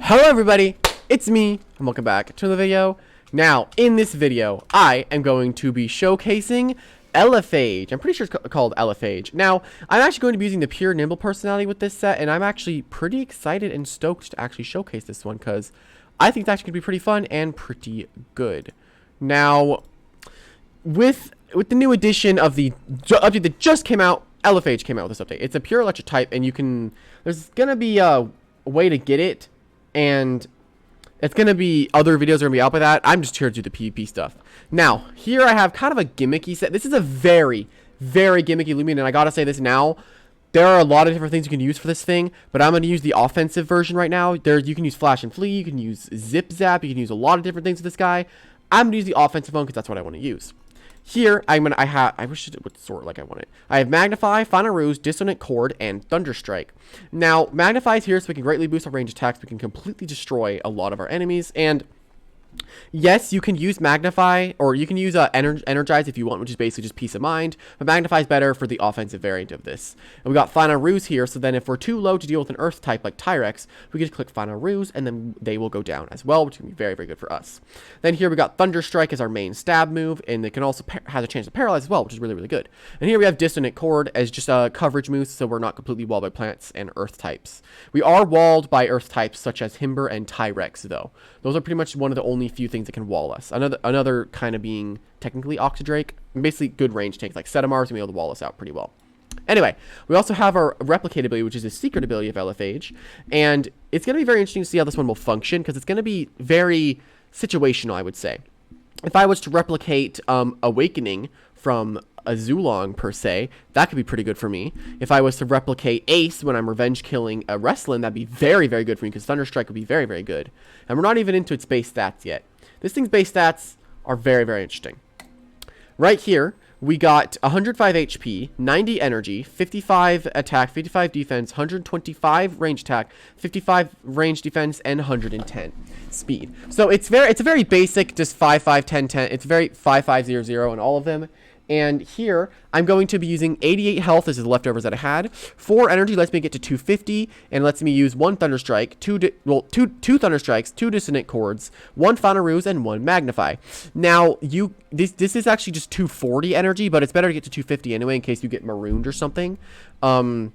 Hello everybody, it's me, and welcome back to the video. Now, in this video, I am going to be showcasing Elephage. I'm pretty sure it's called Elephage. Now, I'm actually going to be using the pure nimble personality with this set, and I'm actually pretty excited and stoked to actually showcase this one, because I think it's actually going to be pretty fun and pretty good. Now, with the new edition of the update that just came out, Elephage came out with this update. It's a pure electric type, and there's going to be a way to get it, and it's going to be, other videos are going to be out by that. I'm just here to do the PvP stuff. Now, here I have kind of a gimmicky set. This is a very, very gimmicky Loomian, and I gotta say this now. There are a lot of different things you can use for this thing, but I'm going to use the offensive version right now. You can use Flash and Flee, you can use Zip Zap, you can use a lot of different things with this guy. I'm going to use the offensive one because that's what I want to use. Here, I wish it would sort like I want it. I have Magnify, Final Ruse, Dissonant Chord, and Thunderstrike. Now, Magnify is here so we can greatly boost our range attacks. We can completely destroy a lot of our enemies, and yes, you can use Magnify, or you can use Energize if you want, which is basically just Peace of Mind, but Magnify is better for the offensive variant of this. And we got Final Ruse here, so then if we're too low to deal with an Earth type like Tyrex, we can just click Final Ruse, and then they will go down as well, which is going to be very, very good for us. Then here we got Thunderstrike as our main stab move, and it can also has a chance to paralyze as well, which is really, really good. And here we have Dissonant Chord as just a coverage move, so we're not completely walled by plants and Earth types. We are walled by Earth types such as Himber and Tyrex, though. Those are pretty much one of the only few things that can wall us. Another kind of being technically Octadrake. Basically good range tanks like Setamar is going to be able to wall us out pretty well. Anyway, we also have our Replicate ability, which is a secret ability of Elephage. And it's going to be very interesting to see how this one will function, because it's going to be very situational, I would say. If I was to replicate Awakening from a Zulong, per se, that could be pretty good for me. If I was to replicate Ace when I'm revenge killing a Wrestling, that'd be very, very good for me, because Thunderstrike would be very, very good. And we're not even into its base stats yet. This thing's base stats are very, very interesting. Right here, we got 105 HP, 90 energy, 55 attack, 55 defense, 125 range attack, 55 range defense, and 110 speed. So it's a very basic, just 5, 5, 10, 10. It's very 5, 5, 0, 0 in all of them. And here, I'm going to be using 88 health. This is the leftovers that I had. 4 energy lets me get to 250, and lets me use 1 Thunderstrike, two Thunderstrikes, 2 Dissonant Chords, 1 Final Ruse, and 1 Magnify. Now, this is actually just 240 energy, but it's better to get to 250 anyway in case you get marooned or something. And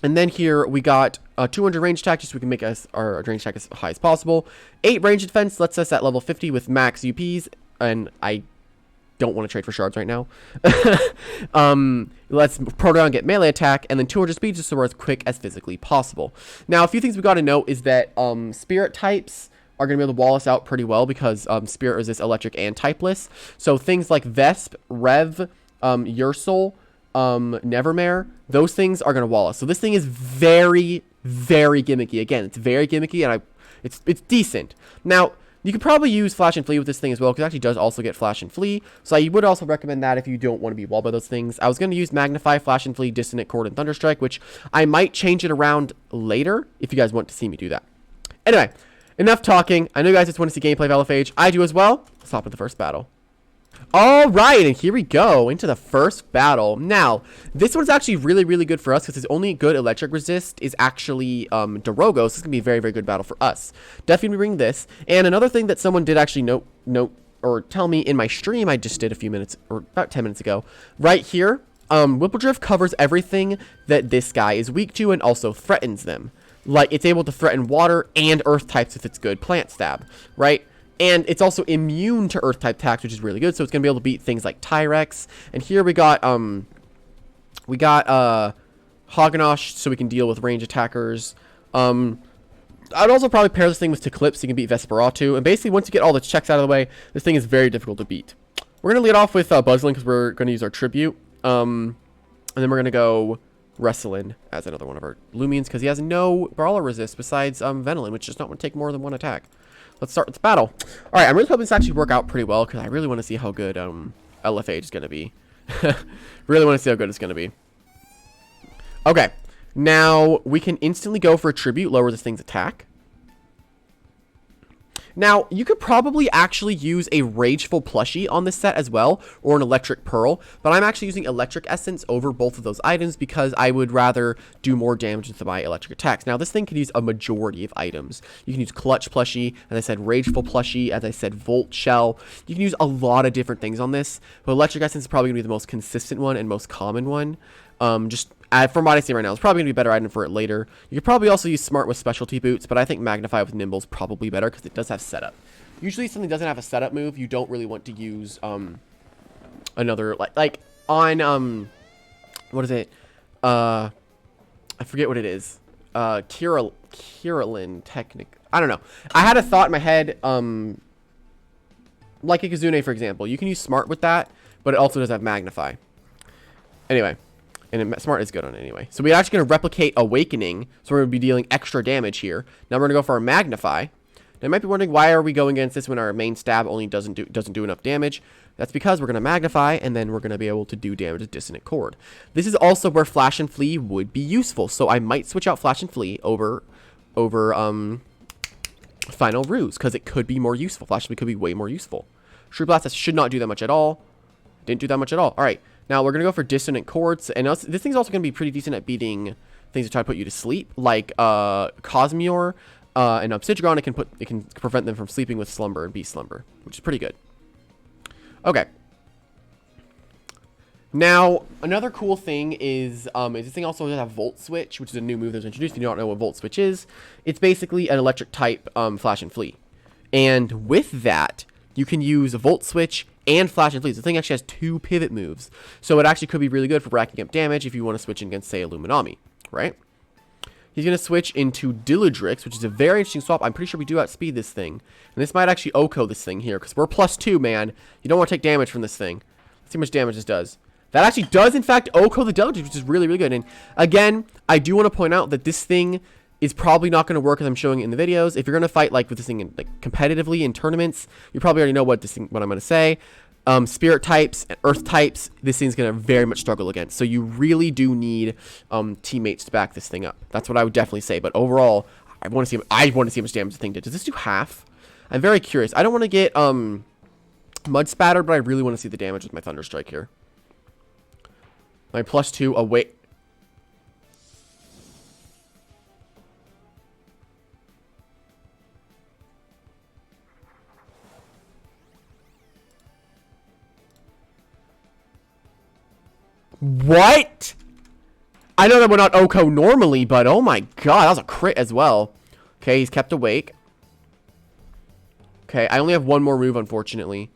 then here, we got 200 range attack, just so we can make our range attack as high as possible. 8 range defense lets us at level 50 with max UPs, and I don't want to trade for shards right now. Let's Proton get melee attack, and then 200 speed just so we're as quick as physically possible. Now, a few things we got to note is that spirit types are going to be able to wall us out pretty well, because spirit resists electric and typeless. So things like Vesp, Rev, Ursul, Nevermare, those things are going to wall us. So this thing is very, very gimmicky. Again, it's very gimmicky, and it's decent. Now, you could probably use Flash and Flee with this thing as well, because it actually does also get Flash and Flee. So I would also recommend that if you don't want to be walled by those things. I was going to use Magnify, Flash and Flee, Dissonant Chord, and Thunderstrike, which I might change it around later if you guys want to see me do that. Anyway, enough talking. I know you guys just want to see gameplay of Elephage. I do as well. Let's hop into the first battle. Alright, and here we go into the first battle. Now, this one's actually really, really good for us, because its only good electric resist is actually Dorogo, so this is going to be a very, very good battle for us. Definitely bring this. And another thing that someone did actually note or tell me in my stream I just did a few minutes, or about 10 minutes ago, right here, Whippledrift covers everything that this guy is weak to and also threatens them. Like, it's able to threaten water and earth types if it's good plant stab, right? And it's also immune to Earth-type attacks, which is really good. So it's going to be able to beat things like Tyrex. And here we got Hoganosh, so we can deal with range attackers. I'd also probably pair this thing with Teclipse, so you can beat Vesperatu. And basically, once you get all the checks out of the way, this thing is very difficult to beat. We're going to lead off with Buzzling, because we're going to use our Tribute. And then we're going to go Wrestling as another one of our Loomians, because he has no Brawler resist besides Venilin, which does not want to take more than 1 attack. Let's start this battle. Alright, I'm really hoping this actually work out pretty well, because I really want to see how good Elephage is going to be. Really want to see how good it's going to be. Okay, now we can instantly go for a Tribute, lower this thing's attack. Now, you could probably actually use a Rageful plushie on this set as well, or an Electric Pearl, but I'm actually using Electric Essence over both of those items because I would rather do more damage with my electric attacks. Now, this thing could use a majority of items. You can use Clutch plushie, as I said, Rageful plushie, as I said, Volt Shell. You can use a lot of different things on this, but Electric Essence is probably going to be the most consistent one and most common one. From what I see right now, it's probably going to be a better item for it later. You could probably also use Smart with Specialty Boots, but I think Magnify with Nimble is probably better because it does have setup. Usually, if something doesn't have a setup move, you don't really want to use another, like on, what is it? I forget what it is. Kirillin Technic. I don't know. I had a thought in my head, like a Kazune, for example. You can use Smart with that, but it also does have Magnify. Anyway. And Smart is good on it anyway. So we're actually going to replicate Awakening. So we're going to be dealing extra damage here. Now we're going to go for our Magnify. Now you might be wondering, why are we going against this when our main stab only doesn't do enough damage? That's because we're going to Magnify, and then we're going to be able to do damage with Dissonant Chord. This is also where Flash and Flee would be useful. So I might switch out Flash and Flee over Final Ruse, because it could be more useful. Flash and Flee could be way more useful. Shrew Blast should not do that much at all. Didn't do that much at all. All right. Now, we're going to go for Dissonant Chords, and this thing's also going to be pretty decent at beating things that try to put you to sleep, like Cosmere and Obsidian. It can prevent them from sleeping with Slumber and Beast Slumber, which is pretty good. Okay. Now, another cool thing is this thing also does have Volt Switch, which is a new move that was introduced. If you don't know what Volt Switch is, it's basically an electric type Flash and Flee. And with that, you can use a Volt Switch and Flash and Flee. The thing actually has 2 pivot moves. So it actually could be really good for racking up damage if you want to switch against, say, a Luminami, right? He's going to switch into Dilladrix, which is a very interesting swap. I'm pretty sure we do outspeed this thing. And this might actually OHKO this thing here, because we're +2, man. You don't want to take damage from this thing. Let's see how much damage this does. That actually does, in fact, OHKO the Dilladrix, which is really, really good. And again, I do want to point out that this thing is probably not going to work as I'm showing it in the videos. If you're going to fight like with this thing competitively in tournaments, you probably already know what I'm going to say. Spirit types and Earth types, this thing's going to very much struggle against. So you really do need teammates to back this thing up. That's what I would definitely say. But overall, I want to see how much damage the thing did. Does this do half? I'm very curious. I don't want to get Mud Spattered, but I really want to see the damage with my Thunder Strike here. My +2 away. What? I know that we're not OHKO normally, but oh my god, that was a crit as well. Okay, he's kept awake. Okay, I only have one more move, unfortunately.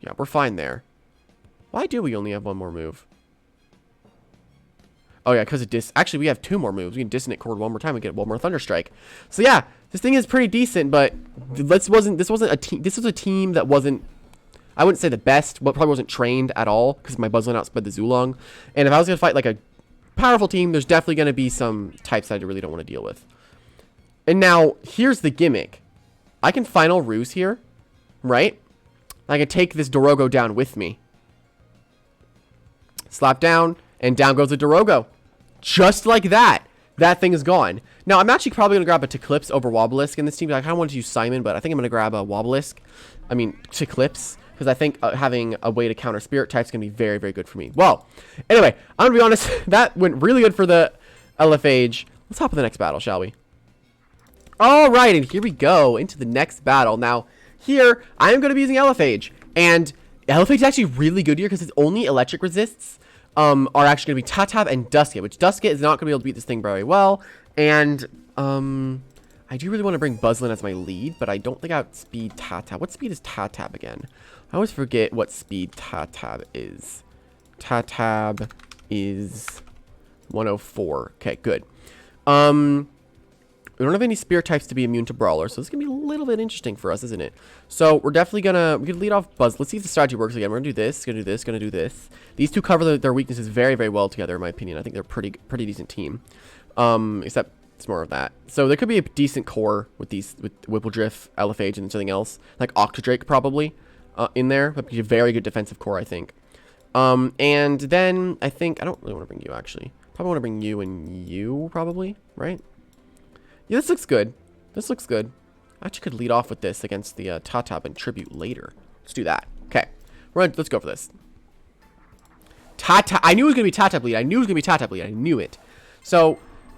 Yeah, we're fine there. Why do we only have one more move? Oh yeah, because of actually, we have 2 more moves. We can Dissonant Chord one more time and get one more Thunder Strike. So yeah, this thing is pretty decent, but this wasn't a team. This was a team that wasn't, I wouldn't say the best, but probably wasn't trained at all because my Buzzline outsped the Zulong. And if I was going to fight like a powerful team, there's definitely going to be some types that I really don't want to deal with. And now, here's the gimmick. I can Final Ruse here, right? I can take this Dorogo down with me. Slap down, and down goes the Dorogo. Just like that. That thing is gone. Now, I'm actually probably going to grab a Teclipse over Wobblisk in this team. I kind of wanted to use Simon, but I think I'm going to grab a Wobblisk. I mean, Teclipse. Because I think having a way to counter Spirit types is going to be very, very good for me. Well, anyway, I'm going to be honest. That went really good for the Elephage. Let's hop in the next battle, shall we? All right, and here we go into the next battle. Now, here, I am going to be using Elephage. And Elephage is actually really good here because its only electric resists are actually going to be Tatab and Dusket, which Dusket is not going to be able to beat this thing very well. And, I do really want to bring Buzzlin as my lead, but I don't think I outspeed Tatab. What speed is Tatab again? I always forget what speed Tatab is. Tatab is 104. Okay, good. We don't have any Spirit types to be immune to Brawler, so this is going to be a little bit interesting for us, isn't it? So we're definitely going to, we can lead off Buzz. Let's see if the strategy works again. We're going to do this, going to do this, going to do this. These two cover their weaknesses very, very well together, in my opinion. I think they're pretty decent team. Except it's more of that. So there could be a decent core with these, with Whippledrift, Elephage, and something else. Like Octodrake, probably, in there. That'd be a very good defensive core, I think. And then, I think, I don't really want to bring you, actually. Probably want to bring you and you, probably, right? Yeah, this looks good. This looks good. I actually could lead off with this against the Tatap and tribute later. Let's do that. Okay. Let's go for this. I knew it was going to be Tatap lead. I knew it was going to be Tatap lead. I knew it. So,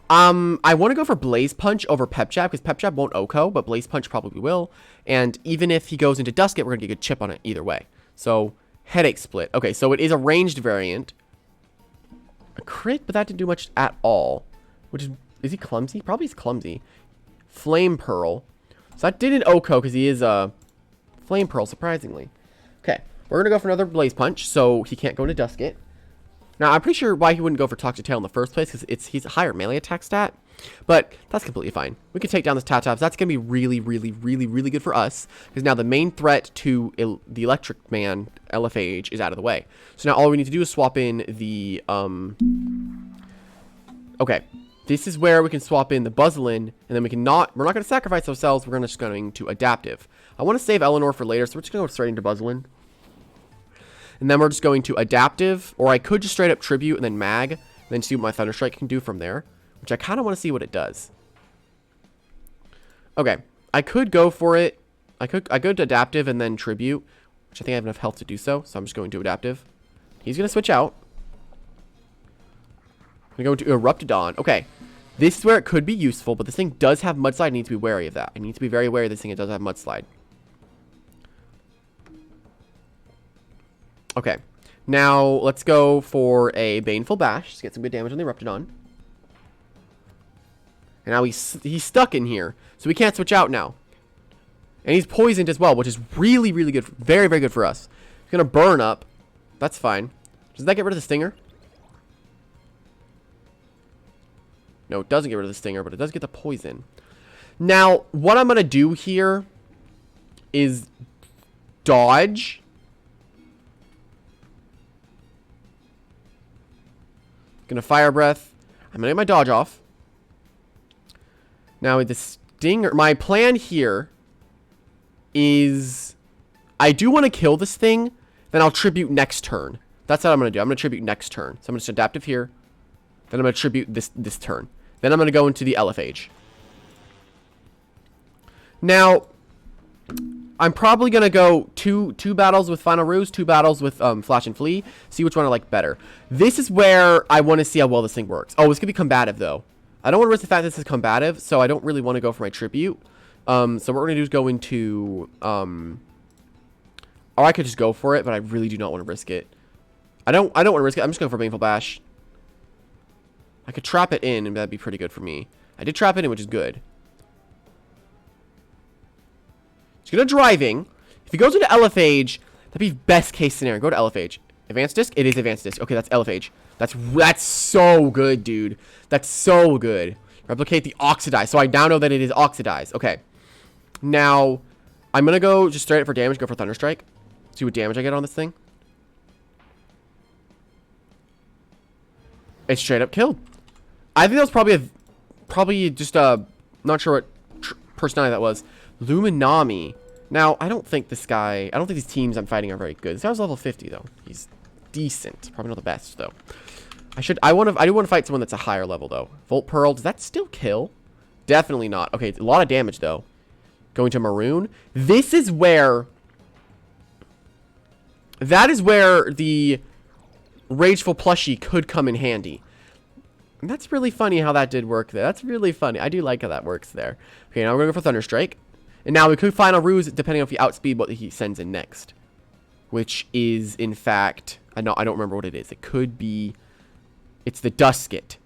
I want to go for Blaze Punch over Pep Jab, because Pep Jab won't OHKO, but Blaze Punch probably will. And even if he goes into Dusket, we're going to get a good chip on it either way. So, Headache Split. Okay, so it is a ranged variant. A crit, but that didn't do much at all. Which is he clumsy? Probably he's clumsy. Flame Pearl. So that didn't OHKO, because he is a Flame Pearl, surprisingly. Okay, we're going to go for another Blaze Punch, so he can't go into Dusket. Now, I'm pretty sure why he wouldn't go for Toxic Tail in the first place, because he's a higher melee attack stat. But that's completely fine. We can take down this Tatap. That's going to be really, really, really, really good for us, because now the main threat to the Electric Man, Elephage, is out of the way. So now all we need to do is swap in the, okay. This is where we can swap in the Buzzlin, and then we're not going to sacrifice ourselves, we're just going to Adaptive. I want to save Eleanor for later, so we're just going to go straight into Buzzlin. And then we're just going to Adaptive, or I could just straight up Tribute and then Mag, and then see what my Thunderstrike can do from there, which I kind of want to see what it does. Okay, I could go for it. I could to Adaptive and then Tribute, which I think I have enough health to do so, so I'm just going to Adaptive. He's going to switch out. I'm going to go to Eruptodon. Okay, this is where it could be useful, but this thing does have Mudslide. I need to be wary of that. I need to be very wary of this thing. It does have Mudslide. Okay, now let's go for a Baneful Bash to get some good damage on the Eruptodon. And now he's stuck in here, so we can't switch out now. And he's poisoned as well, which is really, really good. Very, very good for us. He's going to burn up. That's fine. Does that get rid of the Stinger? No, it doesn't get rid of the Stinger, but it does get the poison. Now, what I'm going to do here is dodge. Gonna Fire Breath. I'm gonna get my dodge off. Now with the Stinger, my plan here is I do want to kill this thing, then I'll Tribute next turn. That's what I'm gonna do. I'm gonna Tribute next turn. So I'm just Adaptive here. Then I'm gonna Tribute this turn. Then I'm gonna go into the Elephage. Now, I'm probably going to go two battles with Final Ruse, 2 battles with Flash and Flee, see which one I like better. This is where I want to see how well this thing works. Oh, it's going to be combative, though. I don't want to risk the fact that this is combative, so I don't really want to go for my Tribute. So what we're going to do is go into... or I could just go for it, but I really do not want to risk it. I don't want to risk it. I'm just going for Baneful Bash. I could trap it in, and that'd be pretty good for me. I did trap it in, which is good. He's going to Driving. If he goes into Elephage, that'd be best case scenario. Go to Elephage. Advanced Disc? It is Advanced Disc. Okay, that's Elephage. That's so good, dude. That's so good. Replicate the Oxidize. So I now know that it is Oxidize. Okay. Now, I'm going to go just straight up for damage. Go for Thunderstrike. See what damage I get on this thing. It's straight up killed. I think that was probably just not sure what personality that was. Luminami. Now, I don't think these teams I'm fighting are very good. This guy's level 50 though. He's decent. Probably not the best though. I do want to fight someone that's a higher level though. Volt Pearl, does that still kill? Definitely not. Okay, a lot of damage though. Going to Maroon. This is where the Rageful Plushie could come in handy. And that's really funny how that did work there. That's really funny. I do like how that works there. Okay, now we're going to go for Thunderstrike. And now we could Final Ruse depending on if he outspeed what he sends in next. Which is, in fact... I don't remember what it is. It could be... It's the Dusket.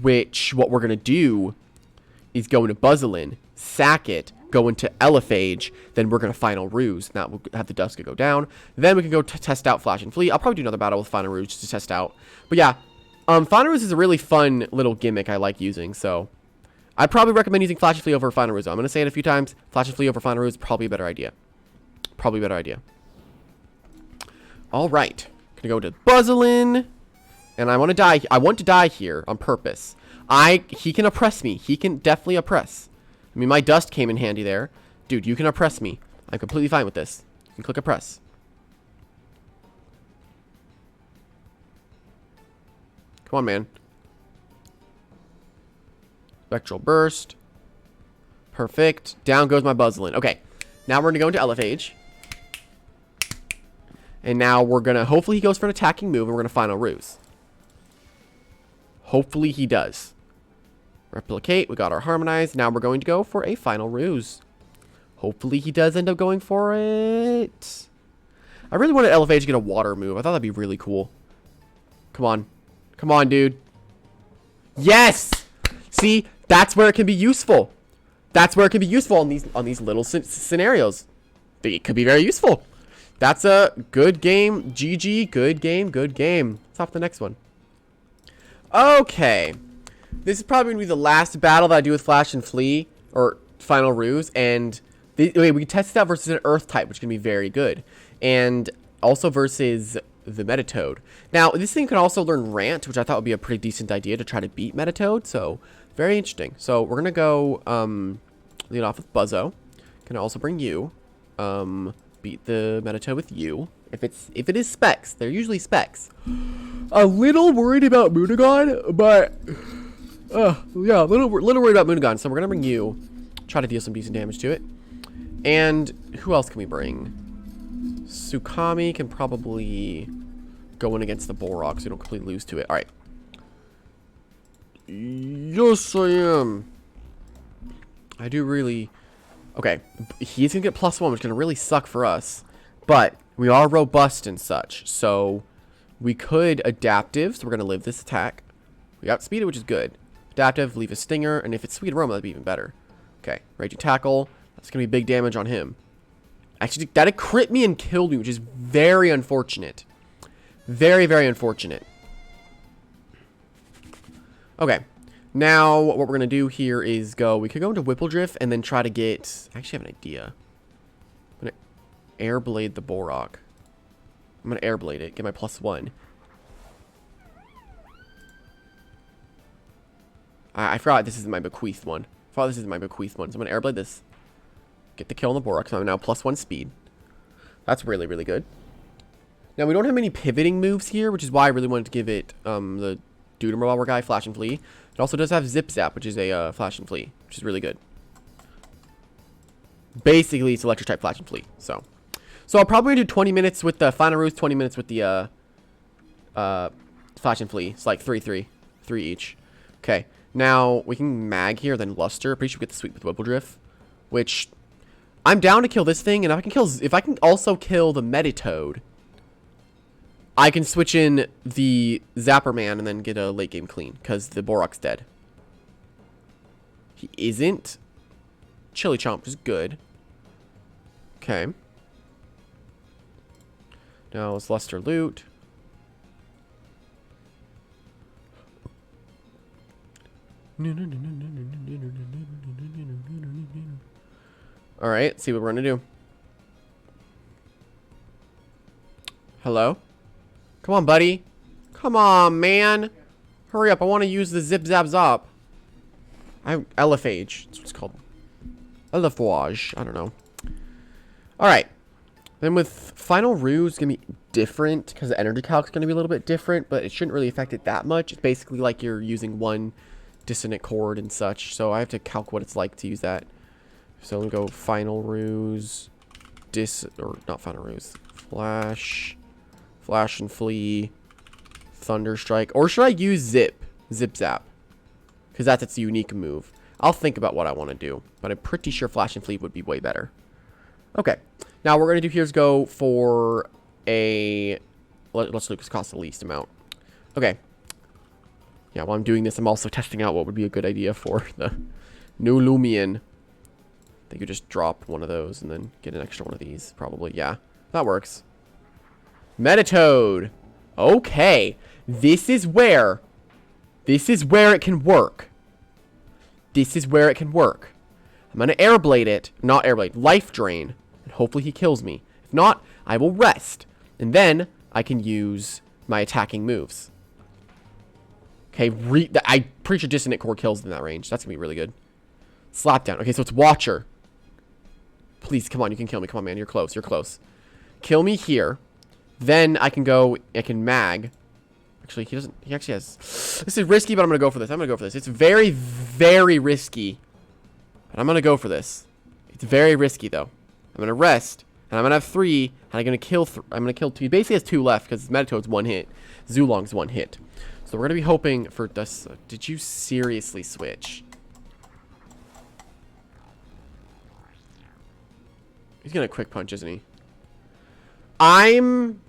Which, what we're going to do is go into Buzzlin, sack it, go into Elephage, then we're going to Final Ruse. Now we'll have the Dusket go down. Then we can go test out Flash and Flee. I'll probably do another battle with Final Ruse just to test out. But yeah, Final Ruse is a really fun little gimmick I like using, so... I'd probably recommend using Flash and Flee over Final Ruse. I'm going to say it a few times. Flash and Flee over Final Ruse, probably a better idea. Probably a better idea. Alright. Going to go to Buzzlin. And I want to die. I want to die here on purpose. He can oppress me. He can definitely oppress. I mean, my dust came in handy there. Dude, you can oppress me. I'm completely fine with this. You can click oppress. Come on, man. Spectral Burst. Perfect. Down goes my Buzzlin. Okay. Now we're going to go into Elephage. And now we're going to... Hopefully he goes for an attacking move, and we're going to Final Ruse. Hopefully he does. Replicate. We got our Harmonize. Now we're going to go for a Final Ruse. Hopefully he does end up going for it. I really wanted Elephage to get a water move. I thought that'd be really cool. Come on. Come on, dude. Yes! See? That's where it can be useful. That's where it can be useful on these little scenarios. It could be very useful. That's a good game. GG. Good game. Good game. Let's hop to the next one. Okay. This is probably going to be the last battle that I do with Flash and Flee. Or Final Ruse. And we tested out versus an Earth type, which can be very good. And also versus the Metatoad. Now, this thing can also learn Rant, which I thought would be a pretty decent idea to try to beat Metatoad. So, very interesting. So, we're going to go lead off with Buzzo. Can also bring you. Beat the Metatoad with you. If it is Specs, they're usually Specs. A little worried about Moonagon, but yeah, a little worried about Moonagon. So we're gonna bring you, try to deal some decent damage to it. And who else can we bring? Tsukami can probably go in against the Borok, so we don't completely lose to it. All right. Yes, I am. I do really. Okay, he's going to get +1, which is going to really suck for us. But we are robust and such, so we could adaptive. So we're going to live this attack. We got speed, which is good. Adaptive, leave a stinger, and if it's sweet aroma, that'd be even better. Okay, raging tackle. That's going to be big damage on him. Actually, that crit me and killed me, which is very unfortunate. Very, very unfortunate. Okay. Now, what we're going to do here is go... We could go into Whippledrift and then try to get... I actually have an idea. I'm going to Airblade the Borok. I'm going to Airblade it. Get my +1. I forgot this is my bequeathed one. I thought this is my bequeathed one. So I'm going to Airblade this. Get the kill on the Borok. So I'm now +1 speed. That's really, really good. Now, we don't have many pivoting moves here, which is why I really wanted to give it the Dude Revolver guy, Flash and Flee. It also does have Zip Zap, which is a Flash and Flee, which is really good. Basically, it's electric type Flash and Flee. So I'll probably do 20 minutes with the Final Ruse, 20 minutes with the Flash and Flee. It's like 3 each. Okay, now we can Mag here, then Luster. Pretty sure we get the sweep with Whippledrift, which I'm down to kill this thing, and if I can also kill the Metatoad, I can switch in the Zapper Man and then get a late game clean because the Borok's dead. He isn't. Chili Chomp is good. Okay. Now let's Luster loot. Alright, let's see what we're gonna do. Hello? Come on, buddy. Come on, man. Hurry up. I want to use the Zip Zap Zop. Elephage. That's what it's called. Elephage. I don't know. Alright. Then with Final Ruse, it's going to be different because the energy calc is going to be a little bit different, but it shouldn't really affect it that much. It's basically like you're using one dissonant chord and such, so I have to calc what it's like to use that. So we go Final Ruse, or not Final Ruse, Flash and Flee, Thunder Strike, or should I use Zip Zap? Because that's its unique move. I'll think about what I want to do, but I'm pretty sure Flash and Flee would be way better. Okay, now what we're going to do here is go for a... Let's look, it costs the least amount. Okay. Yeah, while I'm doing this, I'm also testing out what would be a good idea for the new Loomian. They could just drop one of those and then get an extra one of these, probably. Yeah, that works. Metatoad. Okay. This is where it can work. This is where it can work. I'm going to Airblade it. Not Airblade. Life Drain. And hopefully he kills me. If not, I will rest. And then I can use my attacking moves. Okay. I'm pretty sure Dissonant Core kills in that range. That's going to be really good. Slapdown. Okay, so it's Watcher. Please, come on. You can kill me. Come on, man. You're close. You're close. Kill me here. Then I can go, I can Mag. Actually, he actually has... This is risky, but I'm going to go for this. I'm going to go for this. It's very, very risky. And I'm going to go for this. It's very risky, though. I'm going to rest. And I'm going to have 3. And I'm going to kill... I'm going to kill 2. He basically has 2 left because Metatoad's 1 hit. Zulong's 1 hit. So we're going to be hoping for... Did you seriously switch? He's going to quick punch, isn't he? I'm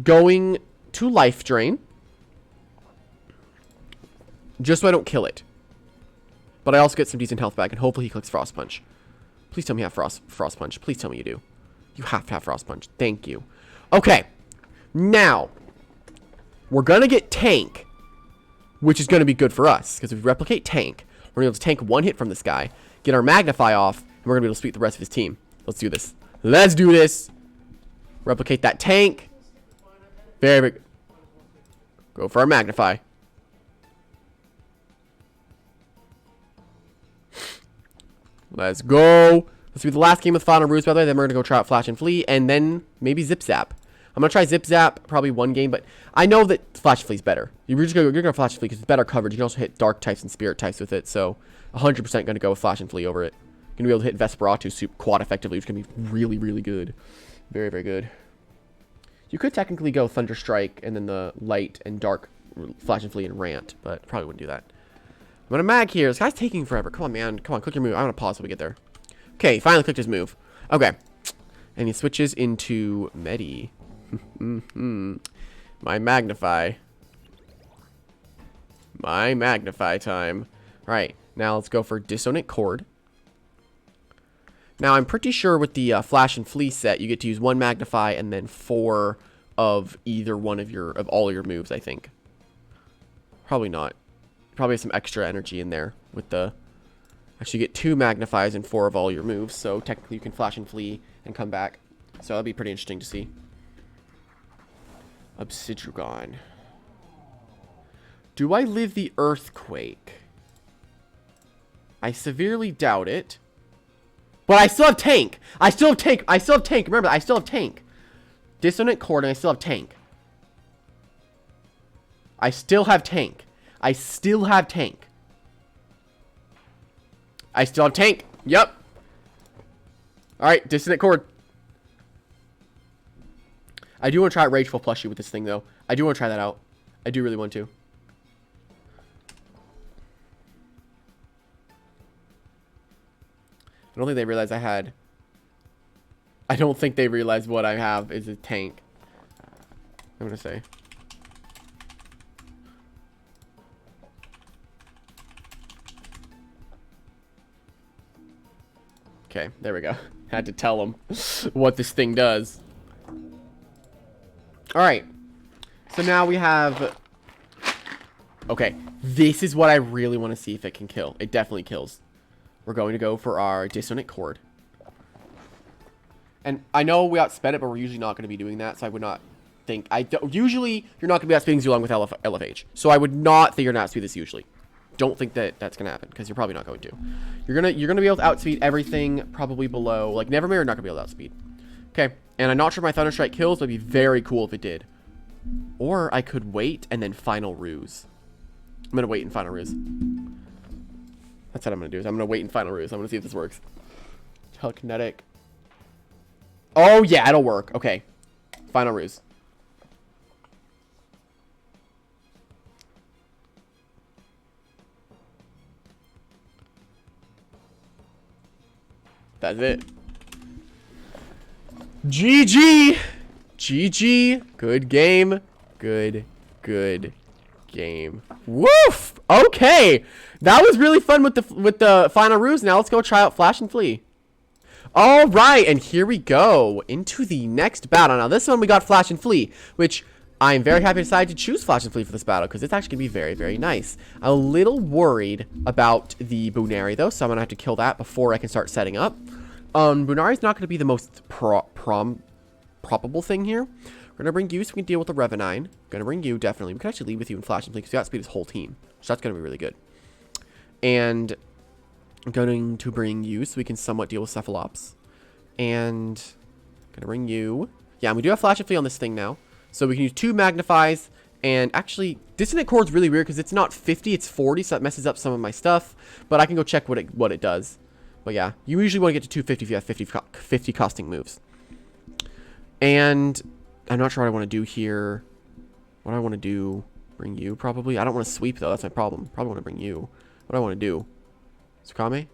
going to life drain. Just so I don't kill it. But I also get some decent health back. And hopefully he clicks Frost Punch. Please tell me you have Frost Punch. Please tell me you do. You have to have Frost Punch. Thank you. Okay. Now. We're going to get Tank. Which is going to be good for us. Because if we replicate Tank. We're going to be able to tank 1 hit from this guy. Get our Magnify off. And we're going to be able to sweep the rest of his team. Let's do this. Let's do this. Replicate that Tank. Very big. Go for our Magnify. Let's go. This will be the last game with Final Ruse, by the way. Then we're going to go try out Flash and Flee. And then maybe Zip Zap. I'm going to try Zip Zap. Probably 1 game. But I know that Flash and Flee is better. You're going to Flash and Flee because it's better coverage. You can also hit Dark types and Spirit types with it. So 100% going to go with Flash and Flee over it. You're going to be able to hit Vesperatu quad effectively. Which is going to be really, really good. Very, very good. You could technically go Thunder Strike and then the Light and Dark Flash and Flee and Rant. But probably wouldn't do that. I'm going to mag here. This guy's taking forever. Come on, man. Come on, click your move. I'm going to pause till we get there. Okay, finally clicked his move. Okay. And he switches into Medi. My Magnify. My Magnify time. Alright, now let's go for Dissonant Chord. Now, I'm pretty sure with the Flash and Flee set, you get to use 1 Magnify and then 4 of either one of all your moves, I think. Probably not. Probably have some extra energy in there with the... Actually, you get 2 Magnifies and 4 of all your moves. So, technically, you can Flash and Flee and come back. So, that'll be pretty interesting to see. Obsidian. Do I live the Earthquake? I severely doubt it. But I still have Tank. I still have Tank. I still have Tank. Remember, I still have Tank. Dissonant Chord, and I still have Tank. I still have Tank. I still have Tank. I still have Tank. Yep. Alright, Dissonant Chord. I do want to try Rageful Plushie with this thing, though. I do want to try that out. I do really want to. I don't think they realize I had... I don't think they realize what I have is a tank. I'm going to say. Okay, there we go. Had to tell them what this thing does. Alright. So now we have... Okay, this is what I really want to see if it can kill. It definitely kills. We're going to go for our Dissonant Chord. And I know we outsped it, but we're usually not going to be doing that, so I would not think... Usually, you're not going to be outspeeding Zulong with Elephage. So I would not think you're going to outspeed this usually. Don't think that that's going to happen, because you're probably not going to. You're gonna be able to outspeed everything probably below... Like, Nevermere, not going to be able to outspeed. Okay, and I'm not sure my Thunder Strike kills, but it'd be very cool if it did. Or I could wait and then Final Ruse. I'm going to wait and Final Ruse. That's what I'm going to do. Is I'm going to wait and Final Ruse. I'm going to see if this works. Telekinetic. Oh, yeah, it'll work. Okay. Final Ruse. That's it. GG. GG. Good game. Good game. Woof. Okay. That was really fun with the Final Ruse. Now let's go try out Flash and Flee. All right, and here we go into the next battle. Now this one we got Flash and Flee, which I'm very happy to decide to choose Flash and Flee for this battle because it's actually going to be very, very nice. I'm a little worried about the Bunari though, so I'm going to have to kill that before I can start setting up. Bunari's not going to be the most probable thing here. We're going to bring you so we can deal with the Revenine. Going to bring you, definitely. We can actually lead with you in Flash and Flee because we outspeed his whole team. So that's going to be really good. And I'm going to bring you so we can somewhat deal with Cephalops. And I'm going to bring you. Yeah, and we do have Flash and Flee on this thing now. So we can use 2 Magnifies. And actually, Dissonant Chord's really weird because it's not 50, it's 40. So that messes up some of my stuff. But I can go check what it does. But yeah, you usually want to get to 250 if you have 50 costing moves. And I'm not sure what I want to do here. What do I want to do? Bring you, probably. I don't want to sweep, though. That's my problem. Probably want to bring you. What do I want to do? Tsukame?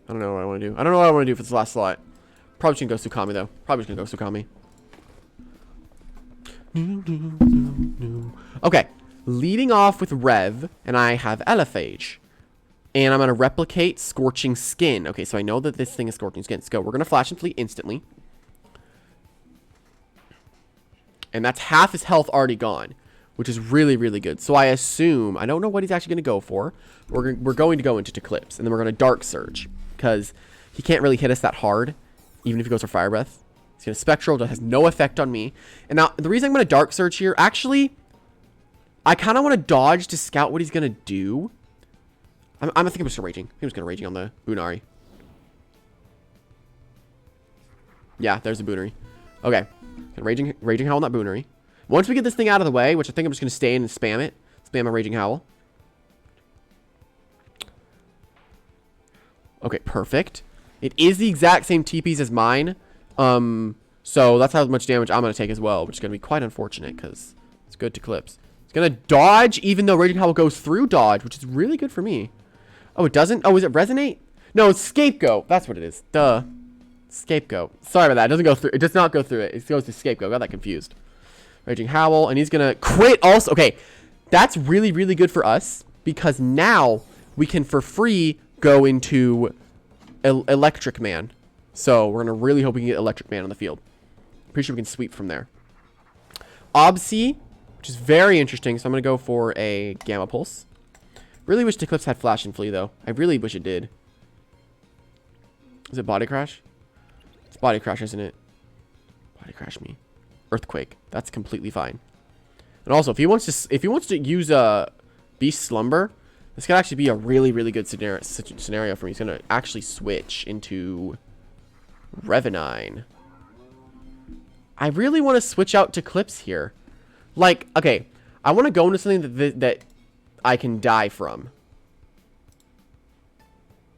I don't know what I want to do. I don't know what I want to do for this last slot. Probably just going to go Tsukame, though. Probably just going to go Tsukame. Okay. Leading off with Rev, and I have Elephage. And I'm going to replicate Scorching Skin. Okay, so I know that this thing is Scorching Skin. Let's go. We're going to Flash and Flee instantly. And that's half his health already gone, which is really, really good. So I assume, I don't know what he's actually going to go for. We're going to go into Eclipse, and then we're going to Dark Surge, because he can't really hit us that hard, even if he goes for Fire Breath. He's going to Spectral, that has no effect on me. And now, the reason I'm going to Dark Surge here, actually, I kind of want to dodge to scout what he's going to do. I think I'm just Raging. I think I'm just going to Raging on the Bunari. Yeah, there's a Bunari. Okay. Raging Howl, not Bunari. Once we get this thing out of the way, which I think I'm just going to stay in and spam it. Spam a Raging Howl. Okay, perfect. It is the exact same TPs as mine. So that's how much damage I'm going to take as well, which is going to be quite unfortunate because it's good to Clips. It's going to dodge even though Raging Howl goes through dodge, which is really good for me. Oh, it doesn't? Oh, is it Resonate? No, it's Scapegoat. That's what it is. Duh. Scapegoat. Sorry about that. It doesn't go through. It does not go through it. It goes to Scapegoat. Got that confused. Raging Howl, and he's gonna crit also. Okay, that's really, really good for us because now we can for free go into Electric Man. So we're gonna really hope we can get Electric Man on the field. Pretty sure we can sweep from there. Obsea, which is very interesting. So I'm gonna go for a Gamma Pulse. Really wish Eclipse had Flash and Flee though. I really wish it did. Is it Body Crash? It's Body Crash, isn't it? Body Crash me. Earthquake. That's completely fine. And also, if he wants to use a Beast Slumber, this could actually be a really, really good scenario for me. He's gonna actually switch into Revenine. I really want to switch out to Clips here. Like, okay, I want to go into something that I can die from.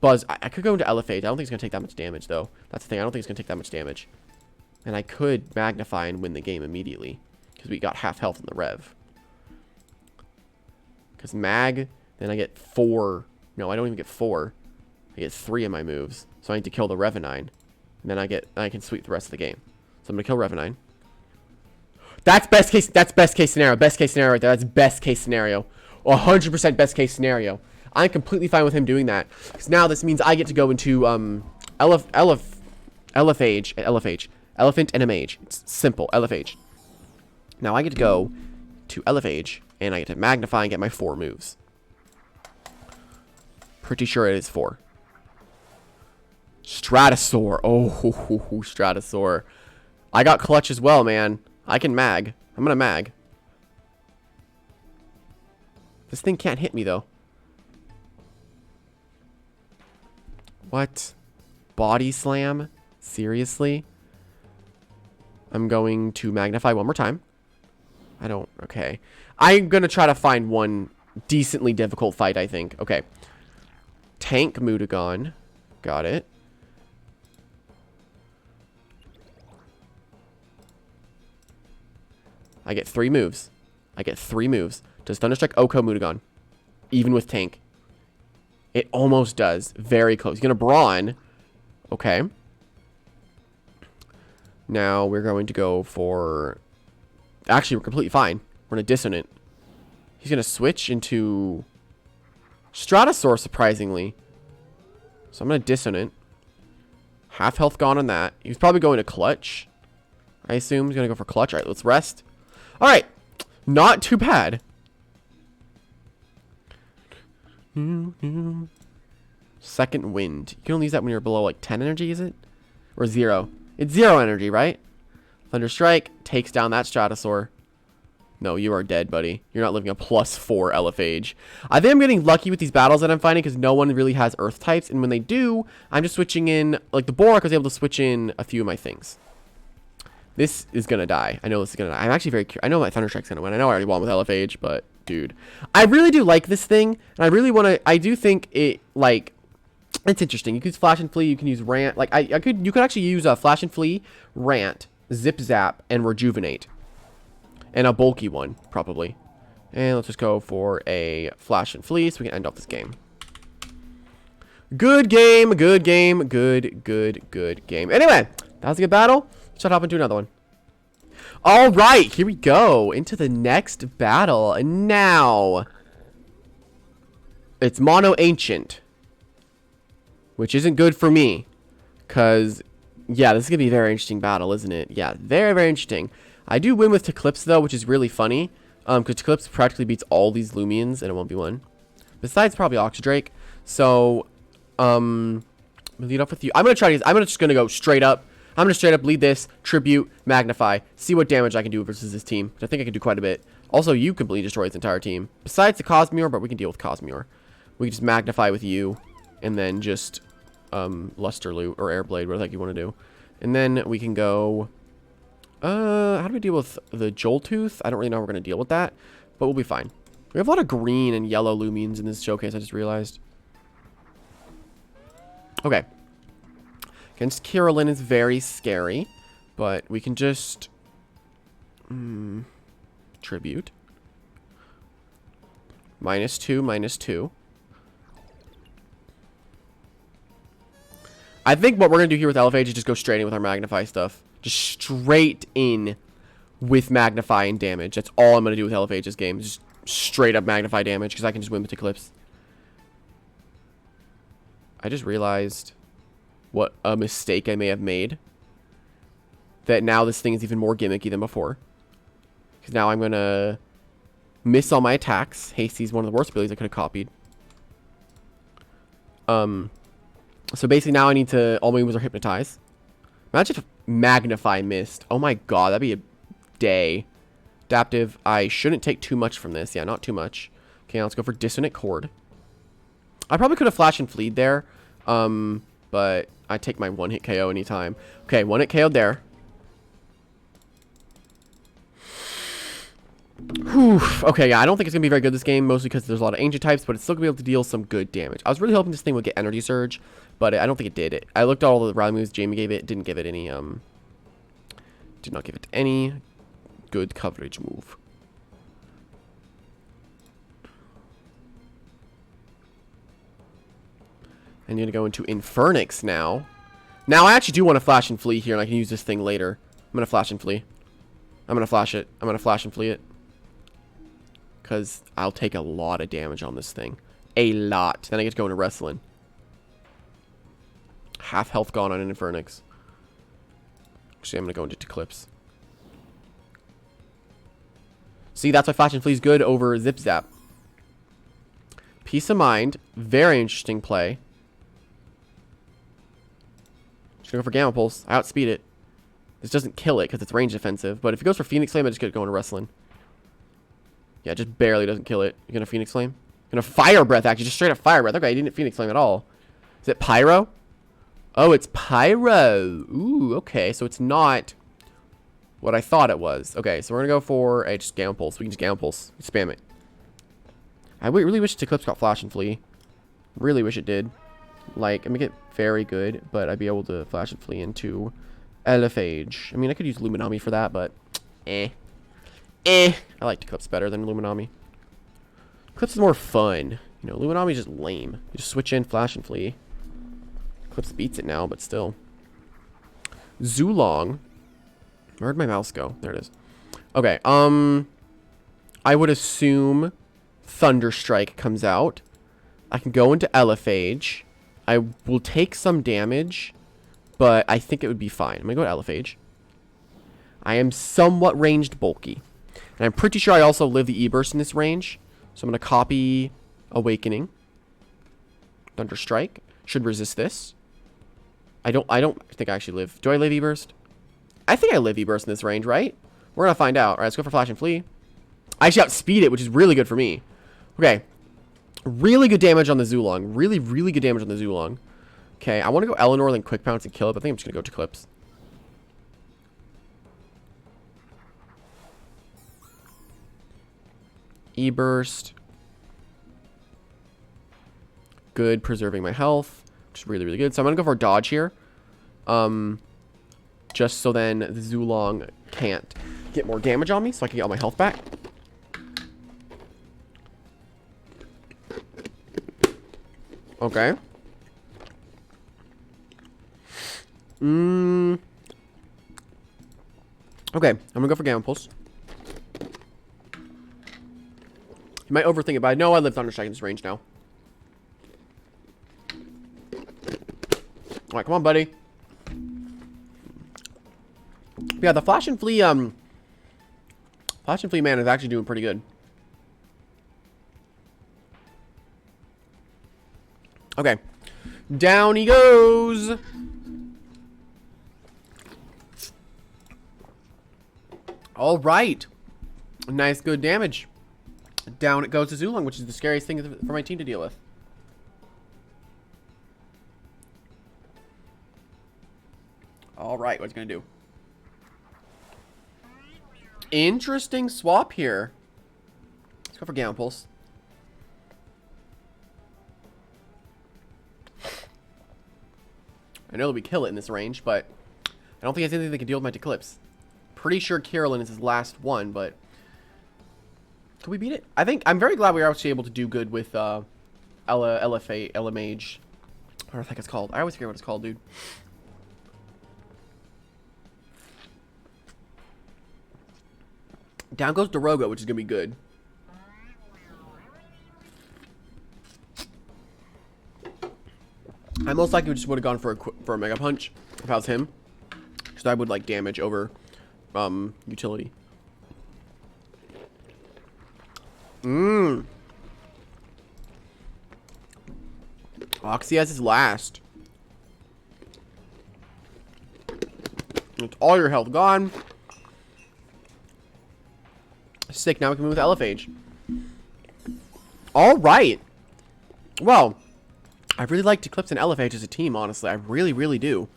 Buzz, I could go into Elephage. I don't think it's going to take that much damage, though. That's the thing. I don't think it's going to take that much damage. And I could Magnify and win the game immediately. Because we got half health in the Rev. Because Mag, then I get 4. No, I don't even get 4. I get 3 of my moves. So I need to kill the Revenine. And then I can sweep the rest of the game. So I'm going to kill Revenine. That's best case scenario. Best case scenario right there. That's best case scenario. 100% best case scenario. I'm completely fine with him doing that. Because now this means I get to go into Elephage. Elephant and a Mage. It's simple. Elephage. Now I get to go to Elephage. And I get to Magnify and get my 4 moves. Pretty sure it is 4. Stratosaur. Oh, Stratosaur. I got Clutch as well, man. I can Mag. I'm gonna Mag. This thing can't hit me, though. What? Body Slam? Seriously? I'm going to Magnify one more time. I don't... Okay. I'm gonna try to find one decently difficult fight, I think. Okay. Tank Mutagon. Got it. I get 3 moves. I get 3 moves. Does Thunderstrike Oko Mutagon? Even with Tank. It almost does. Very close. He's going to Brawn. Okay. Now we're going to go for... Actually, we're completely fine. We're going to Dissonant. He's going to switch into Stratosaur, surprisingly. So I'm going to Dissonant. Half health gone on that. He's probably going to Clutch. I assume he's going to go for Clutch. All right, let's rest. All right. Not too bad. Second Wind. You can only use that when you're below like 10 energy, is it? Or 0? It's 0 energy, right? Thunderstrike takes down that Stratosaur. No, you are dead, buddy. You're not living a +4 Elephage. I think I'm getting lucky with these battles that I'm finding because no one really has Earth types. And when they do, I'm just switching in... Like the Borak, I was able to switch in a few of my things. This is going to die. I know this is going to die. I'm actually very curious. I know my Thunderstrike's going to win. I know I already won with Elephage, but... Dude, I really do like this thing, and I really want to, I do think it, like, It's interesting. You can use Flash and Flee. You can use Rant. Like, you could actually use Flash and Flee, Rant, Zip Zap, and Rejuvenate. And a bulky one, probably. And let's just go for a Flash and Flee so we can end off this game. Good game, good game, good game. Anyway, that was a good battle. Let's hop into another one. All right, here we go into the next battle. And now, it's Mono Ancient, which isn't good for me, because, yeah, this is going to be a very interesting battle, isn't it? Yeah, very interesting. I do win with Eclipse, though, which is really funny, because Eclipse practically beats all these Loomians in a 1v1, besides probably Oxydrake. So, lead off with you. I'm going to try these. I'm just going to go straight up. I'm going to straight up lead this, Tribute, Magnify, see what damage I can do versus this team. I think I can do quite a bit. Also, you completely destroy its entire team, besides the Cosmere, but we can deal with Cosmere. We can just Magnify with you, and then just Luster Loot or Airblade, whatever the heck you want to do. And then we can go, how do we deal with the Joltooth? I don't really know how we're going to deal with that, but we'll be fine. We have a lot of green and yellow Loomians in this showcase, I just realized. Okay. Against Kirillin is very scary, but we can just Tribute. -2, -2. I think what we're going to do here with Elephage is just go straight in with our Magnify stuff. Just straight in with Magnify and damage. That's all I'm going to do with Eliphage's game. Just straight up Magnify damage, because I can just win with Eclipse. I just realized what a mistake I may have made. That now this thing is even more gimmicky than before. Because now I'm going to miss all my attacks. Hasty's one of the worst abilities I could have copied. So basically now I need to, all my moves are Hypnotize. Imagine if Magnify missed. Oh my god, that'd be a day. Adaptive, I shouldn't take too much from this. Yeah, not too much. Okay, now let's go for Dissonant Chord. I probably could have Flash and Fleed there. But I take my one-hit KO anytime. Okay, one-hit KO'd there. Whew. Okay, yeah, I don't think it's going to be very good this game, mostly because there's a lot of ancient types, but it's still going to be able to deal some good damage. I was really hoping this thing would get Energy Surge, but I don't think it did. I looked at all the rally moves Jamie gave it, didn't give it any, did not give it any good coverage move. And you're going to go into Infernix now. Now, I actually do want to Flash and Flee here, and I can use this thing later. I'm going to Flash and Flee. I'm going to Flash it. I'm going to Flash and Flee it. Because I'll take a lot of damage on this thing. A lot. Then I get to go into Wrestling. Half health gone on an Infernix. Actually, I'm going to go into Eclipse. See, that's why Flash and Flee is good over Zip Zap. Peace of Mind. Very interesting play. Just going to go for Gamma Pulse. I outspeed it. This doesn't kill it because it's range defensive. But if it goes for Phoenix Flame, I just get to go into Wrestling. Yeah, just barely doesn't kill it. You're going to Phoenix Flame? Going to Fire Breath, actually. Just straight up Fire Breath. Okay, I didn't Phoenix Flame at all. Is it Pyro? Oh, it's Pyro. Ooh, okay. So it's not what I thought it was. Okay, so we're going to go for a just Gamma Pulse. We can just Gamma Pulse. Spam it. I really wish Eclipse got Flash and Flee. Really wish it did. Like, I make it very good, but I'd be able to Flash and Flee into Elephage. I mean, I could use Luminami for that, but I liked Eclipse better than Luminami. Eclipse is more fun. You know, Luminami is just lame. You just switch in, Flash and Flee. Eclipse beats it now, but still. Zulong. Where'd my mouse go? There it is. Okay, I would assume Thunderstrike comes out. I can go into Elephage. I will take some damage, but I think it would be fine. I'm going to go to Elephage. I am somewhat ranged bulky. And I'm pretty sure I also live the E-Burst in this range. So I'm going to copy Awakening. Thunderstrike. Should resist this. I don't think I actually live. Do I live E-Burst? I think I live E-Burst in this range, right? We're going to find out. Alright, let's go for Flash and Flee. I actually outspeed it, which is really good for me. Okay. Really good damage on the Zulong. Really good damage on the Zulong. Okay, I want to go Eleanor, then Quick Pounce and kill it, but I think I'm just going to go to Eclipse. E-Burst. Good, preserving my health. which is really, really good. So I'm gonna go for a dodge here. Just so then the Zulong can't get more damage on me, so I can get all my health back. Okay. Okay, I'm gonna go for Gamma Pulse. You might overthink it, but I know I live Thunderstrike in this range now. Alright, come on, buddy. Yeah, the Flash and Flea man is actually doing pretty good. Okay. Down he goes. All right. Nice, good damage. Down it goes to Zulong, which is the scariest thing for my team to deal with. All right, what's he gonna do? Interesting swap here. Let's go for Gamma Pulse. I know that we kill it in this range, but I don't think it's anything that can deal with my Eclipse. Pretty sure Carolyn is his last one, but can we beat it? I think I'm very glad we were actually able to do good with Elephage, or I think it's called. I always forget what it's called, dude. Down goes Dorogo, which is gonna be good. I most likely just would have gone for a Mega Punch if I was him, because I would like damage over utility. Oxy has his last. It's all your health gone. Sick. Now we can move with Elephage. All right. Well, I really liked Eclipse and Elephage as a team, honestly. I really, really do.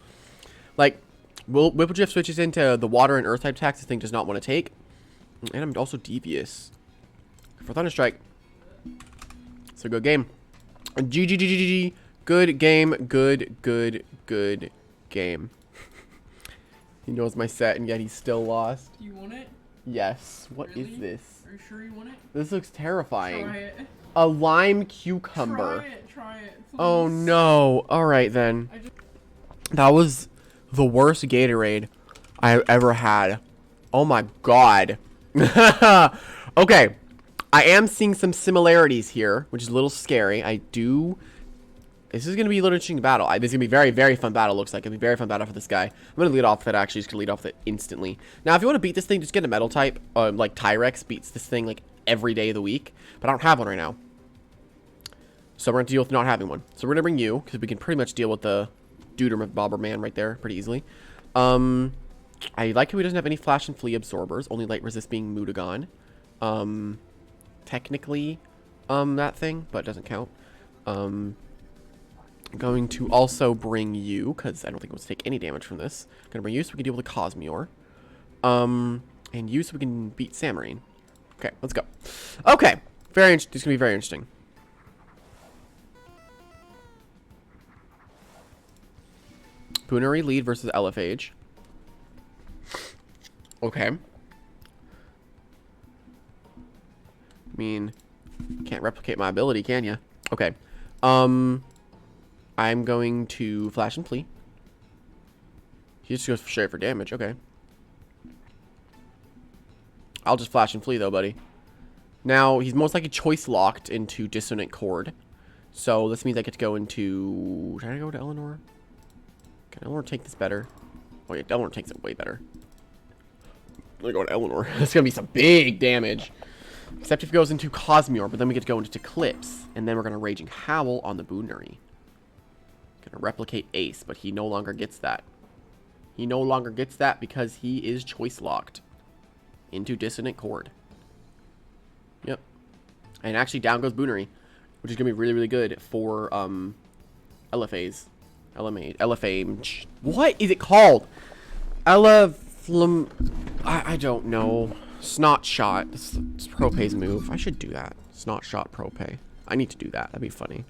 Like, Whipple switches into the water and earth type attacks this thing does not want to take. And I'm also devious. For Thunderstrike. So good game. GG. Good game. Good game. He knows my set and yet he's still lost. Do you want it? Yes. What really? is this? Are you sure you want it? This looks terrifying. Try it. A lime cucumber. Try it, please. Oh no. Alright then. That was the worst Gatorade I ever had. Oh my god. Okay. I am seeing some similarities here, which is a little scary. This is going to be a little interesting battle. This is going to be very, very fun battle, looks like. It's going to be very fun battle for this guy. I'm going to lead off with it, actually. Just going to lead off with it instantly. Now, if you want to beat this thing, just get a metal type. Like Tyrex beats this thing, like, every day of the week. But I don't have one right now. So we're going to deal with not having one. So we're going to bring you, because we can pretty much deal with the Duder Bobber Man right there pretty easily. I like how he doesn't have any Flash and Flea absorbers. Only Light Resist being Mutagon. Technically, that thing, but it doesn't count. I'm going to also bring you, because I don't think it wants to take any damage from this. I'm going to bring you so we can deal with the Cosmeor. And you so we can beat Samarine. Okay, let's go. Okay, very interesting. This is going to be very interesting. Booneri lead versus Elephage. Okay. I mean, can't replicate my ability, can you? Okay. I'm going to Flash and Flea. He just goes straight for damage. Okay. I'll just Flash and Flea, though, buddy. Now, he's most likely choice locked into Dissonant Chord. So, this means I get to go into... Should I go to Eleanor? Can Eleanor take this better? Oh, yeah, Eleanor takes it way better. I'm going to go to Eleanor. It's going to be some big damage. Except if it goes into Cosmeor, but then we get to go into Eclipse. And then we're going to Raging Howl on the Booneri. Going to replicate Ace, but he no longer gets that. He no longer gets that because he is choice locked into Dissonant Chord. Yep. And actually down goes Booneri, which is going to be really, really good for Elephage. Elephage. What is it called? I don't know. Snot Shot. This is Prope's move. I should do that. Snot Shot Prope. I need to do that. That'd be funny.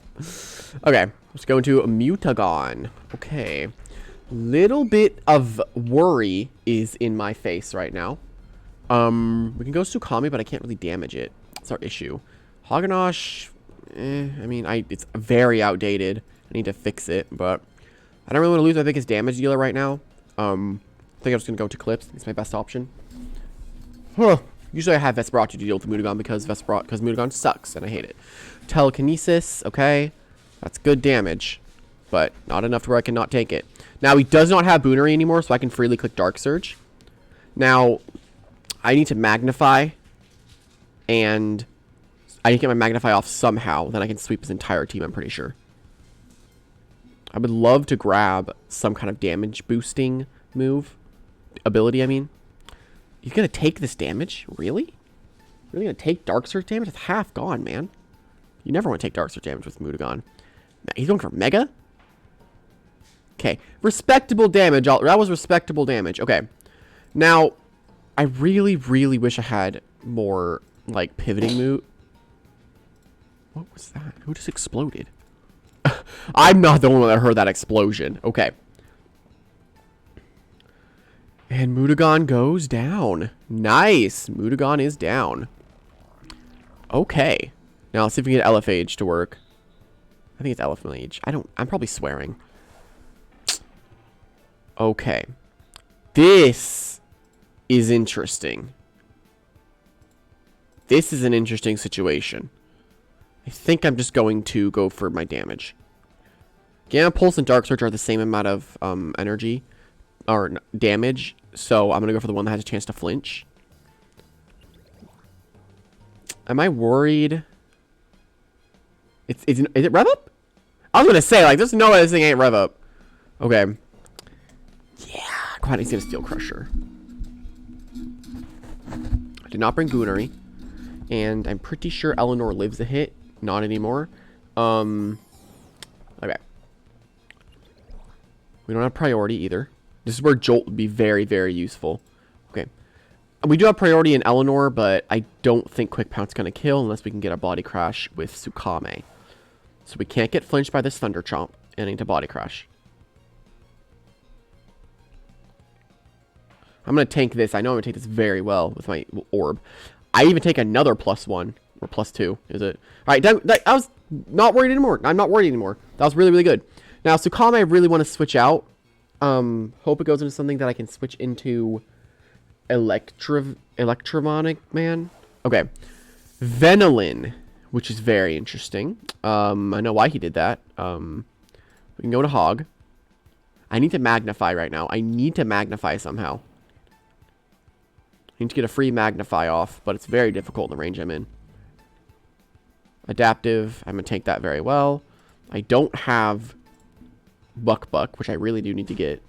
Okay, let's go into Mutagon. Okay. Little bit of worry is in my face right now. We can go Tsukami, but I can't really damage it. That's our issue. Haganosh, I mean, it's very outdated. I need to fix it, but I don't really want to lose my biggest damage dealer right now. I think I'm just going to go to Clips. It's my best option. Huh. Usually I have Vesperati to deal with Mutagon because Mutagon sucks and I hate it. Telekinesis, okay. That's good damage, but not enough to where I cannot take it. Now, he does not have Boonery anymore, so I can freely click Dark Surge. Now, I need to Magnify, and I need to get my Magnify off somehow. Then I can sweep his entire team, I'm pretty sure. I would love to grab some kind of damage boosting move. Ability, I mean. He's going to take this damage? Really? Really going to take Dark Surge damage? It's half gone, man. You never want to take Dark Surge damage with Mutagon. He's going for Mega? Okay. Respectable damage. That was respectable damage. Okay. Now, I really, really wish I had more, like, pivoting move. What was that? Who just exploded? I'm not the one that heard that explosion. Okay. And Mutagon goes down. Nice. Mutagon is down. Okay. Now, let's see if we can get Elephage to work. I think it's Elephage. I'm probably swearing. Okay. This is interesting. This is an interesting situation. I think I'm just going to go for my damage. Gamma Pulse and Dark Surge are the same amount of energy or damage, so I'm going to go for the one that has a chance to flinch. Am I worried? Is it rev up? I was going to say, like, there's no way this thing ain't rev up. Okay. Yeah. God, he's going to Steel Crusher. I did not bring Boonery. And I'm pretty sure Eleanor lives a hit. Not anymore. Okay. We don't have priority either. This is where Jolt would be very, very useful. Okay. We do have priority in Eleanor, but I don't think Quick Pounce going to kill unless we can get a Body Crash with Tsukame. So we can't get flinched by this Thunder Chomp, and I need to Body Crash. I'm going to tank this. I know I'm going to take this very well with my orb. I even take another +1 or +2, is it? All right, I was not worried anymore. I'm not worried anymore. That was really, really good. Now, Tsukame, I really want to switch out. Hope it goes into something that I can switch into Electrovonic Man. Okay. Venolin, which is very interesting. I know why he did that. We can go to Hog. I need to Magnify right now. I need to Magnify somehow. I need to get a free Magnify off, but it's very difficult in the range I'm in. Adaptive. I'm going to tank that very well. I don't have Buck, which I really do need to get.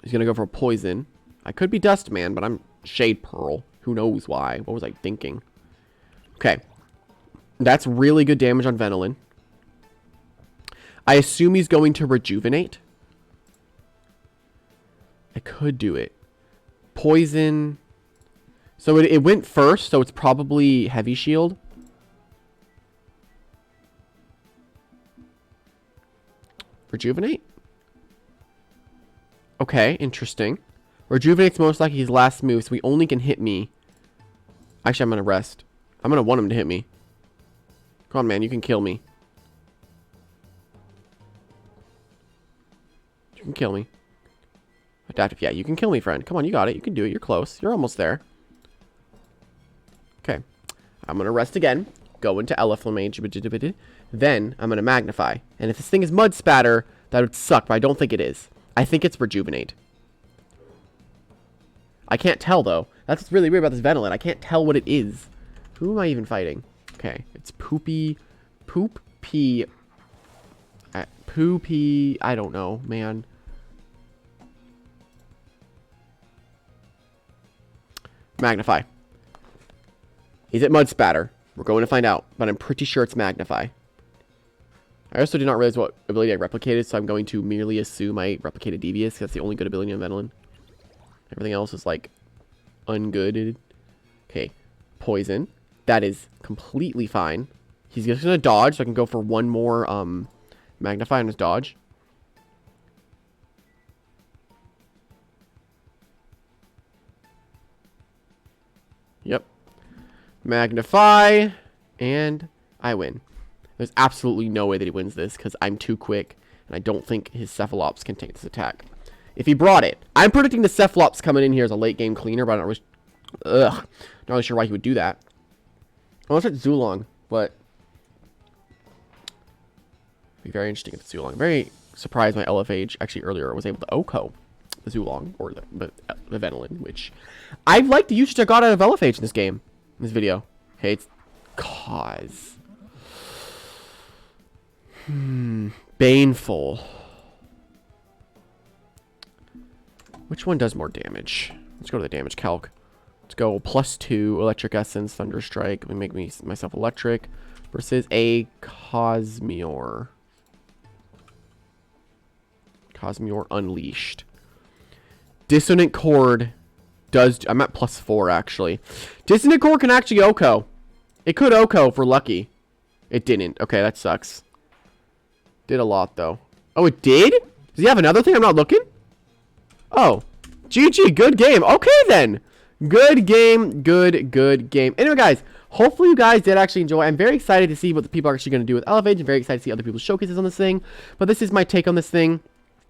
He's going to go for a Poison. I could be Dust Man, but I'm Shade Pearl. Who knows why? What was I thinking? Okay. That's really good damage on Venolin. I assume he's going to Rejuvenate. I could do it. Poison. So it went first, so it's probably Heavy Shield. Rejuvenate? Okay, interesting. Rejuvenate's most likely his last move, so he only can hit me. Actually, I'm going to rest. I'm going to want him to hit me. Come on, man, you can kill me. You can kill me. Adaptive, yeah, you can kill me, friend. Come on, you got it. You can do it. You're close. You're almost there. Okay. I'm going to rest again. Go into Elephage. Then, I'm going to Magnify. And if this thing is Mud Spatter, that would suck, but I don't think it is. I think it's Rejuvenate. I can't tell, though. That's what's really weird about this Venolin. I can't tell what it is. Who am I even fighting? Okay. It's Poopy. Poopy. Poopy. I don't know, man. Magnify. Is it Mud Spatter? We're going to find out, but I'm pretty sure it's Magnify. I also did not realize what ability I replicated, so I'm going to merely assume I replicated Devious, because that's the only good ability on Venolin. Everything else is, like, ungooded. Okay. Poison. That is completely fine. He's just going to dodge, so I can go for one more magnify on his dodge. Yep. Magnify, and I win. There's absolutely no way that he wins this because I'm too quick, and I don't think his Cephalops can take this attack. If he brought it, I'm predicting the Cephalops coming in here as a late game cleaner, but I'm not really sure why he would do that. Unless it's Zulong, but it'd be very interesting if it's Zulong. Very surprised my Elephage actually earlier was able to OHKO the Zulong or the Venolin, which I've liked the usage I got out of Elephage in this game, in this video. Okay, it's cause. Baneful. Which one does more damage? Let's go to the damage calc. Let's go +2 electric essence, thunder strike. Let me make myself electric versus a Cosmeor. Cosmeor unleashed. Dissonant Chord does. I'm at +4 actually. Dissonant Chord can actually OHKO. It could OHKO for lucky. It didn't. Okay, that sucks. Did a lot though. Oh, it did? Does he have another thing I'm not looking? Oh, GG, good game. Okay then. Good game, good game. Anyway, guys, hopefully you guys did actually enjoy. I'm very excited to see what the people are actually going to do with Elephage. I'm very excited to see other people's showcases on this thing. But this is my take on this thing.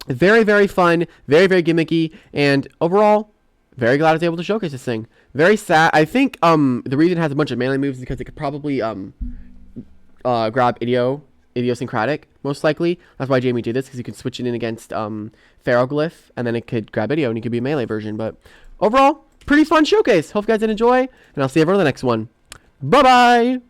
Very, very fun. Very, very gimmicky. And overall, very glad I was able to showcase this thing. Very sad. I think the reason it has a bunch of melee moves is because it could probably grab Idiosyncratic, most likely. That's why Jamie did this, because you can switch it in against Ferroglyph, and then it could grab Idio, and it could be a melee version. But overall, pretty fun showcase. Hope you guys did enjoy, and I'll see everyone in the next one. Bye-bye!